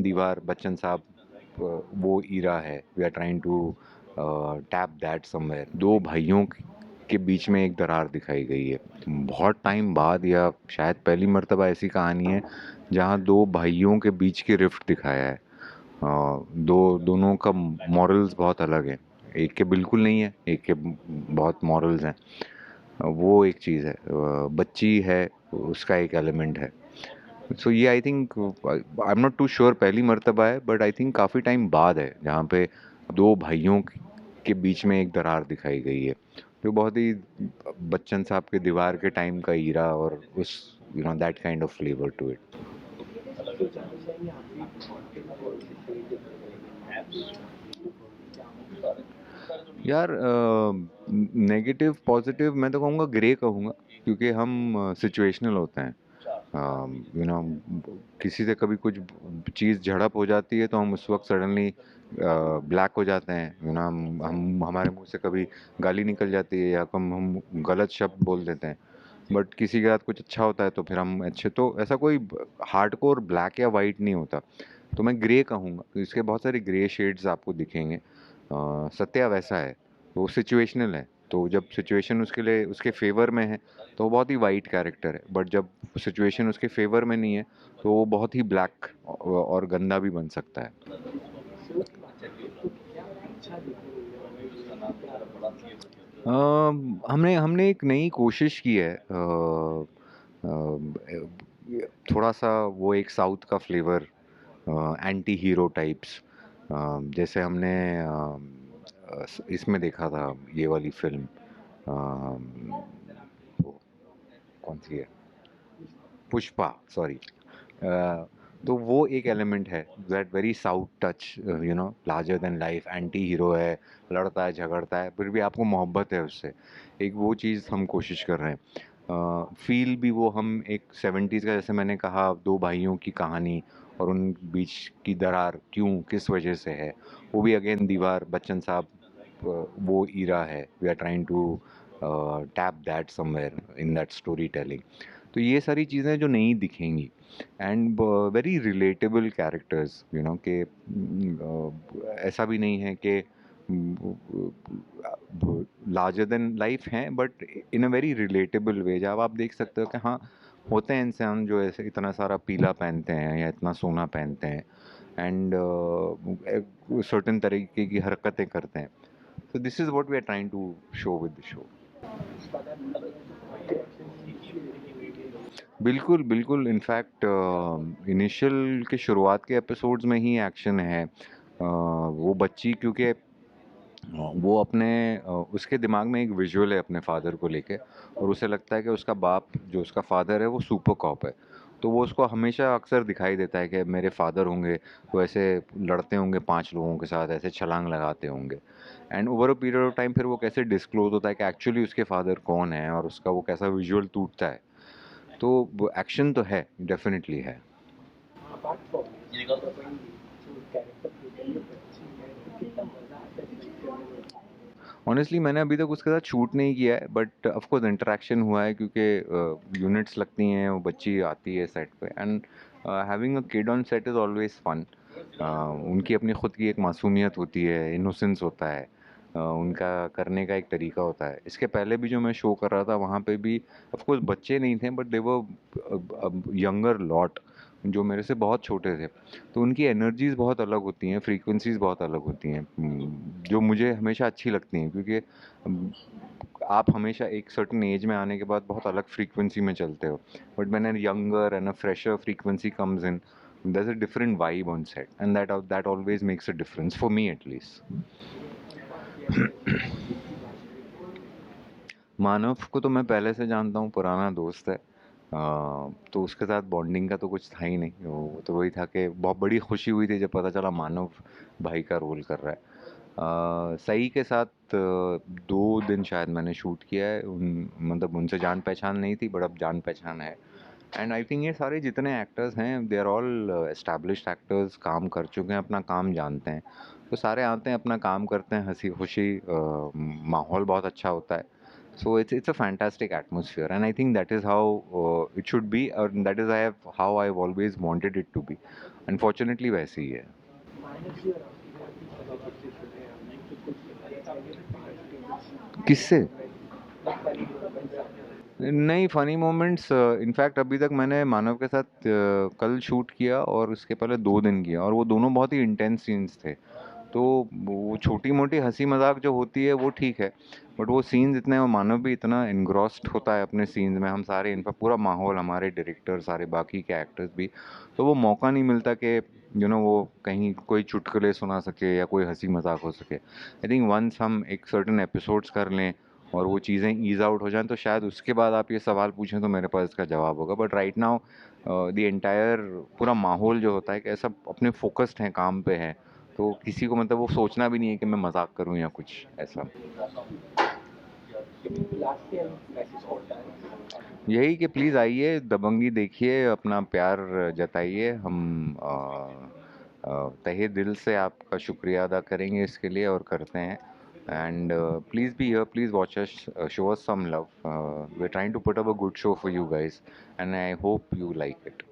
दीवार बच्चन साहब वो ईरा है, we are trying to tap that somewhere. दो भाइयों के बीच में एक दरार दिखाई गई है बहुत टाइम बाद, या शायद पहली मर्तबा ऐसी कहानी है जहाँ दो भाइयों के बीच की रिफ्ट दिखाया है। दोनों का मॉरल्स बहुत अलग है, एक के बिल्कुल नहीं है, एक के बहुत मॉरल्स हैं। वो एक चीज़ है, बच्ची है उसका एक एलिमेंट है। सो ये I think, I am not too sure पहली मर्तबा है, बट आई थिंक काफ़ी टाइम बाद है जहाँ पे दो भाइयों के बीच में एक दरार दिखाई गई है, जो बहुत ही बच्चन साहब के दीवार के टाइम का ईरा और उस that kind of flavour to it. यार नेगेटिव पॉजिटिव मैं तो कहूँगा ग्रे कहूँगा, क्योंकि हम सिचुएशनल होते हैं। यू नो किसी से कभी कुछ चीज़ झड़प हो जाती है तो हम उस वक्त सडनली ब्लैक हो जाते हैं। हम हमारे मुंह से कभी गाली निकल जाती है या हम गलत शब्द बोल देते हैं। बट किसी के साथ कुछ अच्छा होता है तो फिर हम अच्छे, तो ऐसा कोई हार्डकोर ब्लैक या वाइट नहीं होता। तो मैं ग्रे कहूँगा, तो इसके बहुत सारे ग्रे शेड्स आपको दिखेंगे। सत्या वैसा है, वो सिचुएशनल है। तो जब सिचुएशन उसके लिए उसके फेवर में है तो वो बहुत ही वाइट कैरेक्टर है, बट जब सिचुएशन उसके फेवर में नहीं है तो वो बहुत ही ब्लैक और गंदा भी बन सकता है। हमने हमने एक नई कोशिश की है, थोड़ा सा वो एक साउथ का फ्लेवर, एंटी हीरो टाइप्स। जैसे हमने इसमें देखा था ये वाली फिल्म, वो कौन सी है, पुष्पा, सॉरी। तो वो एक एलिमेंट है, that very south touch, larger than life, anti hero है, लड़ता है झगड़ता है फिर भी आपको मोहब्बत है उससे। एक वो चीज़ हम कोशिश कर रहे हैं, फील भी वो हम एक 70s का, जैसे मैंने कहा दो भाइयों की कहानी और उन बीच की दरार क्यों किस वजह से है, वो भी अगेन दीवार बच्चन साहब वो ईरा है, we are trying to tap that somewhere in that storytelling. तो ये सारी चीज़ें जो नहीं दिखेंगी, एंड वेरी रिलेटेबल कैरेक्टर्स, कि ऐसा भी नहीं है कि लार्जर देन लाइफ हैं, but in a very relatable way, जब आप देख सकते हो कि हाँ होते हैं इंसान जो ऐसे इतना सारा पीला पहनते हैं या इतना सोना पहनते हैं, एंड सर्टेन तरीके की हरकतें करते हैं। So this is what we are trying to show with the show. बिल्कुल, बिल्कुल, इनफैक्ट इनिशियल के शुरुआत के एपिसोड्स में ही एक्शन है। वो बच्ची क्योंकि वो अपने उसके दिमाग में एक विजुअल है अपने फादर को लेके, और उसे लगता है कि उसका बाप जो उसका फादर है वो सुपर कॉप है। तो वो उसको हमेशा अक्सर दिखाई देता है कि मेरे फादर होंगे तो ऐसे लड़ते होंगे 5 लोगों के साथ, ऐसे छलांग लगाते होंगे। And over a period of time फिर वो कैसे डिस्क्लोज होता है कि एक्चुअली उसके फादर कौन है और उसका वो कैसा विजुअल टूटता है। तो वो एक्शन तो है, डेफिनेटली है। ऑनेस्टली मैंने अभी तक उसके साथ शूट नहीं किया है, बट ऑफ कोर्स इंटरेक्शन हुआ है क्योंकि यूनिट्स लगती हैं, वो बच्ची आती है सेट पे, and having a kid on set is always fun. उनकी अपनी खुद की एक मासूमियत होती है, इनोसेंस होता है, उनका करने का एक तरीका होता है। इसके पहले भी जो मैं शो कर रहा था वहाँ पे भी ऑफ कोर्स बच्चे नहीं थे, but they were younger lot जो मेरे से बहुत छोटे थे। तो उनकी एनर्जीज़ बहुत अलग होती हैं, फ्रीक्वेंसीज़ बहुत अलग होती हैं, जो मुझे हमेशा अच्छी लगती हैं, क्योंकि आप हमेशा एक सर्टेन एज में आने के बाद बहुत अलग फ्रीक्वेंसी में चलते हो, but when a younger and a fresher frequency comes in, there's a different vibe on set, and that always makes a difference for me at least. मानव को तो मैं पहले से जानता हूँ, पुराना दोस्त है। तो उसके साथ बॉन्डिंग का तो कुछ था ही नहीं, वो तो वही था कि बहुत बड़ी खुशी हुई थी जब पता चला मानव भाई का रोल कर रहा है। सई के साथ 2 दिन शायद मैंने शूट किया है, मतलब उनसे जान पहचान नहीं थी, बट अब जान पहचान है। एंड आई थिंक ये सारे जितने एक्टर्स हैं they are all established actors, काम कर चुके हैं, अपना काम जानते हैं। तो सारे आते हैं, अपना काम करते हैं, हंसी खुशी, माहौल बहुत अच्छा होता है। So it's a fantastic atmosphere, and I think that is how it should be, and that is how I've always wanted it to be. Unfortunately, वैसे ही है. किससे? नहीं, फ़नी मोमेंट्स इनफैक्ट अभी तक मैंने मानव के साथ कल शूट किया और उसके पहले 2 दिन किया, और वो दोनों बहुत ही इंटेंस सीन्स थे। तो वो छोटी-मोटी हँसी-मज़ाक जो होती है वो ठीक है, बट वो सीन्स इतने, वो मानव भी इतना एनग्रॉस्ड होता है अपने सीन्स में, हम सारे, इनफैक्ट पूरा माहौल, हमारे डायरेक्टर, सारे बाकी के एक्टर्स भी, तो वो मौका नहीं मिलता कि वो कहीं कोई चुटकुले सुना सके या कोई हँसी-मज़ाक हो सके। आई थिंक वन्स हम एक सर्टेन एपिसोड्स कर लें और वो चीज़ें ईज़ आउट हो जाएँ, तो शायद उसके बाद आप ये सवाल पूछें तो मेरे पास इसका जवाब होगा। But right now the entire पूरा माहौल जो होता है कि सब अपने फ़ोकस्ड हैं, काम पे हैं, तो किसी को मतलब वो सोचना भी नहीं है कि मैं मज़ाक करूँ या कुछ ऐसा। यही कि प्लीज़ आइए, दबंगी देखिए, अपना प्यार जताइए। हम तहे दिल से आपका शुक्रिया अदा करेंगे इसके लिए, और करते हैं। And please be here, please watch us, show us some love. We are trying to put up a good show for you guys, and I hope you like it.